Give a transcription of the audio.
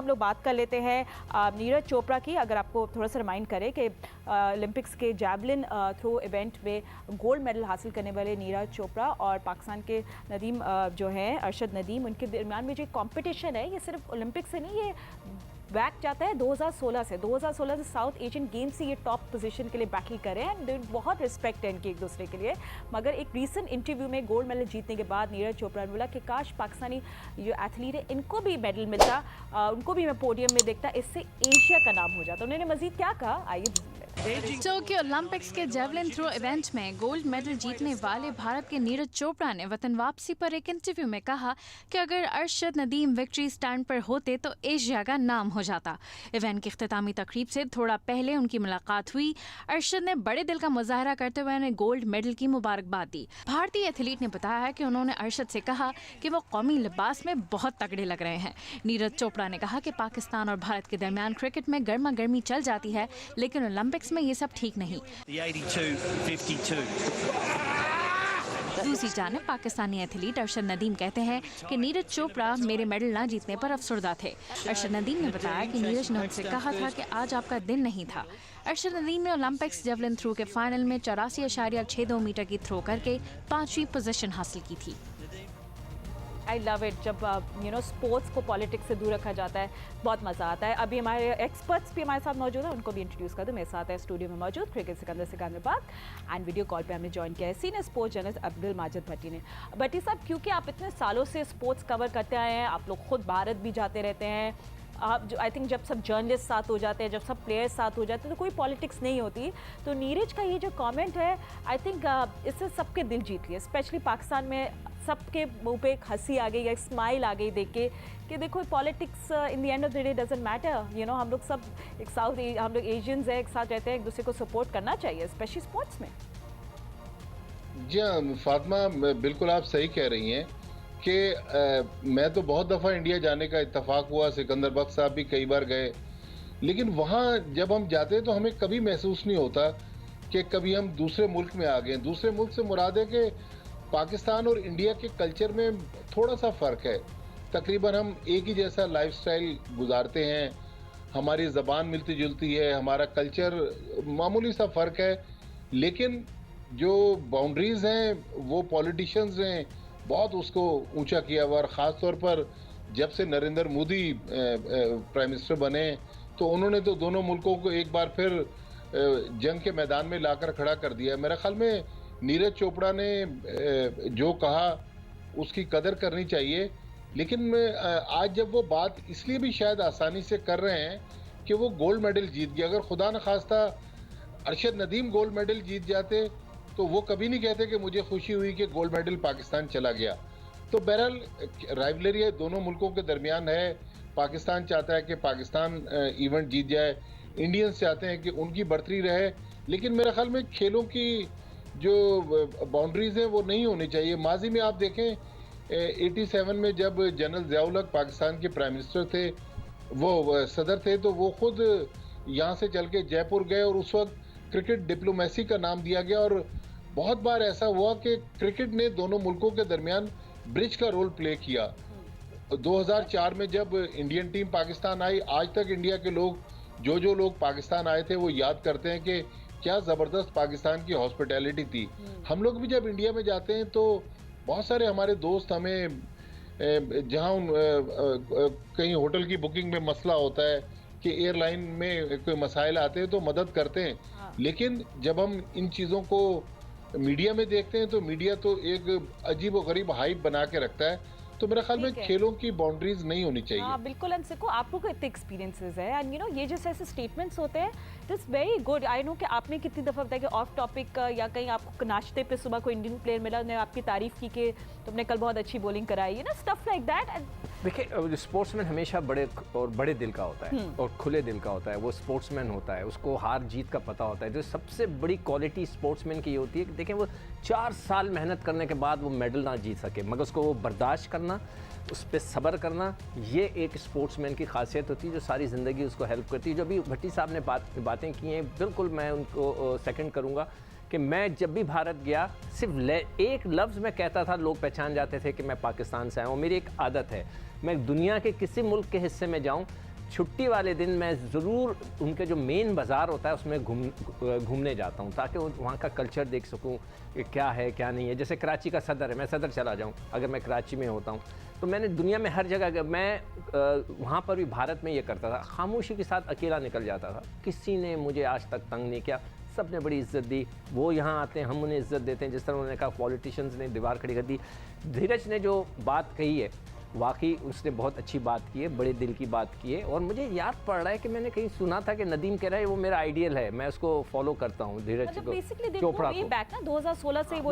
हम लोग बात कर लेते हैं नीरज चोपड़ा की। अगर आपको थोड़ा सा रिमाइंड करें कि ओलंपिक्स के जैवलिन थ्रो इवेंट में गोल्ड मेडल हासिल करने वाले नीरज चोपड़ा और पाकिस्तान के नदीम जो है अरशद नदीम, उनके दरमियान में जो कंपटीशन है ये सिर्फ ओलंपिक से नहीं, ये बैक जाता है 2016 से साउथ एशियन गेम्स से ये टॉप पोजीशन के लिए बैटल करे हैं। बहुत रिस्पेक्ट है इनकी एक दूसरे के लिए। मगर एक रीसेंट इंटरव्यू में गोल्ड मेडल जीतने के बाद नीरज चोपड़ा ने बोला कि काश पाकिस्तानी जो एथलीट है इनको भी मेडल मिलता, उनको भी मैं पोडियम में देखता, इससे एशिया का नाम हो जाता। उन्होंने मजीद क्या कहा, आइए। टोक्यो ओलंपिक्स के जेवलिन थ्रो इवेंट में गोल्ड मेडल जीतने वाले भारत के नीरज चोपड़ा ने वतन वापसी पर एक इंटरव्यू में कहा कि अगर अरशद नदीम विक्ट्री स्टैंड पर होते तो एशिया का नाम हो जाता। इवेंट की इख्तितामी तकरीब से थोड़ा पहले उनकी मुलाकात हुई। अरशद ने बड़े दिल का मुजाहरा करते हुए उन्हें गोल्ड मेडल की मुबारकबाद दी। भारतीय एथलीट ने बताया कि उन्होंने अरशद से कहा कि वो कौमी लिबास में बहुत तगड़े लग रहे हैं। नीरज चोपड़ा ने कहा कि पाकिस्तान और भारत के दरमियान क्रिकेट में गर्मा गर्मी चल जाती है, लेकिन ओलंपिक्स में ये सब ठीक नहीं। दूसरी जानब पाकिस्तानी एथलीट अरशद नदीम कहते हैं कि नीरज चोपड़ा मेरे मेडल न जीतने पर अफसरदा थे। अरशद नदीम ने बताया कि नीरज ने उनसे कहा था कि आज आपका दिन नहीं था। अरशद नदीम ने ओलंपिक्स जेवलिन थ्रो के फाइनल में 84.62 मीटर की थ्रो करके 5वीं पोजीशन हासिल की थी। आई लव इट जब स्पोर्ट्स को पॉलिटिक्स से दूर रखा जाता है, बहुत मज़ा आता है। अभी हमारे एक्सपर्ट्स भी हमारे साथ मौजूद हैं, उनको भी इंट्रोड्यूस कर दूँ। मेरे साथ है स्टूडियो में मौजूद cricket Sikandar Secunderabad and video call पे हमने ज्वाइन किया है senior sports journalist Abdul Majid Bhatti ने। भट्टी साहब, क्योंकि आप इतने सालों से स्पोर्ट्स कवर करते आए हैं, आप लोग खुद भारत भी जाते रहते हैं, आप जो आई थिंक जब सब जर्नलिस्ट साथ हो जाते हैं, जब सब प्लेयर्स साथ हो जाते हैं तो कोई पॉलिटिक्स नहीं होती। तो नीरज का ये जो कमेंट है, आई थिंक इससे सबके दिल जीत लिया। स्पेशली पाकिस्तान में सबके मुंह पे एक हंसी आ गई, एक स्माइल आ गई देख के कि देखो politics in the end of the day doesn't matter. हम लोग सब एक हम लोग एशियंस हैं, एक साथ रहते हैं, एक दूसरे को सपोर्ट करना चाहिए, स्पेशली स्पोर्ट्स में। जी हाँ फातिमा, बिल्कुल आप सही कह रही हैं कि मैं तो बहुत दफ़ा इंडिया जाने का इत्तेफाक हुआ, सिकंदर बख्श साहब भी कई बार गए, लेकिन वहाँ जब हम जाते हैं तो हमें कभी महसूस नहीं होता कि कभी हम दूसरे मुल्क में आ गए। दूसरे मुल्क से मुराद है कि पाकिस्तान और इंडिया के कल्चर में थोड़ा सा फ़र्क है। तकरीबन हम एक ही जैसा लाइफस्टाइल गुजारते हैं, हमारी ज़बान मिलती जुलती है, हमारा कल्चर मामूली सा फ़र्क है, लेकिन जो बाउंड्रीज़ हैं वो पॉलिटिशियंस ने बहुत उसको ऊंचा किया हुआ। और ख़ास तौर पर जब से नरेंद्र मोदी प्राइम मिनिस्टर बने तो उन्होंने तो दोनों मुल्कों को एक बार फिर जंग के मैदान में लाकर खड़ा कर दिया। मेरे ख्याल में नीरज चोपड़ा ने जो कहा उसकी कदर करनी चाहिए, लेकिन आज जब वो बात इसलिए भी शायद आसानी से कर रहे हैं कि वो गोल्ड मेडल जीत गया। अगर खुदा न खास्ता अरशद नदीम गोल्ड मेडल जीत जाते तो वो कभी नहीं कहते कि मुझे खुशी हुई कि गोल्ड मेडल पाकिस्तान चला गया। तो बहरहाल राइवलरी है दोनों मुल्कों के दरमियान है। पाकिस्तान चाहता है कि पाकिस्तान इवेंट जीत जाए, इंडियंस चाहते हैं कि उनकी बढ़तरी रहे, लेकिन मेरे ख्याल में खेलों की जो बाउंड्रीज हैं वो नहीं होनी चाहिए। माजी में आप देखें 87 में जब जनरल ज़ियाउल हक पाकिस्तान के प्राइम मिनिस्टर थे, वो सदर थे, तो वो खुद यहाँ से चल के जयपुर गए और उस वक्त क्रिकेट डिप्लोमेसी का नाम दिया गया। और बहुत बार ऐसा हुआ कि क्रिकेट ने दोनों मुल्कों के दरमियान ब्रिज का रोल प्ले किया। 2004 में जब इंडियन टीम पाकिस्तान आई, आज तक इंडिया के लोग जो लोग पाकिस्तान आए थे वो याद करते हैं कि क्या ज़बरदस्त पाकिस्तान की हॉस्पिटैलिटी थी। हम लोग भी जब इंडिया में जाते हैं तो बहुत सारे हमारे दोस्त हमें जहाँ कहीं होटल की बुकिंग में मसला होता है कि एयरलाइन में कोई मसाइल आते हैं तो मदद करते हैं। लेकिन जब हम इन चीज़ों को मीडिया में देखते हैं तो मीडिया तो एक अजीब व गरीब हाइप बना के रखता है। तो मेरे ख्याल में खेलों की बाउंड्रीज नहीं होनी चाहिए। हाँ बिल्कुल। अनसिको, आपको इतने एक्सपीरियंसेस है एंड ये जैसे ऐसे स्टेटमेंट्स होते हैं, this very good. I know कि आपने कितनी दफ़ा बताया कि ऑफ टॉपिक या कहीं आपको नाश्ते पे सुबह कोई इंडियन प्लेयर मिला, ने आपकी तारीफ की कि तुमने कल बहुत अच्छी बॉलिंग कराई, स्टफ लाइक दैट। देखिए स्पोर्ट्समैन हमेशा बड़े दिल का होता है और खुले दिल का होता है। वो स्पोर्ट्समैन होता है, उसको हार जीत का पता होता है। जो सबसे बड़ी क्वालिटी स्पोर्ट्समैन की ये होती है कि देखें वो 4 साल मेहनत करने के बाद वो मेडल ना जीत सके, मगर उसको वो बर्दाश्त करना, उस पर सब्र करना, ये एक स्पोर्ट्समैन की खासियत होती है जो सारी ज़िंदगी उसको हेल्प करती है। जो अभी भट्टी साहब ने बातें की हैं, बिल्कुल मैं उनको सेकंड करूँगा कि मैं जब भी भारत गया सिर्फ एक लफ्ज़ मैं कहता था, लोग पहचान जाते थे कि मैं पाकिस्तान से आया हूँ। मेरी एक आदत है, मैं दुनिया के किसी मुल्क के हिस्से में जाऊँ, छुट्टी वाले दिन मैं ज़रूर उनके जो मेन बाज़ार होता है उसमें घूमने जाता हूँ, ताकि वहाँ का कल्चर देख सकूँ कि क्या है क्या नहीं है। जैसे कराची का सदर है, मैं सदर चला जाऊँ अगर मैं कराची में होता हूँ, तो मैंने दुनिया में हर जगह, मैं वहाँ पर भी भारत में ये करता था, खामोशी के साथ अकेला निकल जाता था। किसी ने मुझे आज तक तंग नहीं किया, सब ने बड़ी इज्जत दी। वो यहाँ आते हैं, हम उन्हें इज्जत देते हैं। जिस तरह उन्होंने कहा पॉलिटिशियंस ने दीवार खड़ी कर दी, धीरज ने जो बात कही है वाकई उसने बहुत अच्छी बात की है, बड़े दिल की बात की है। और मुझे याद पड़ रहा है कि मैंने कहीं सुना था कि नदीम कह रहा है वो मेरा आइडियल है, मैं उसको फॉलो करता हूँ, धीरज मतलब बेसिकली चोपड़ा देखो, को। बैक ना 2016 से वो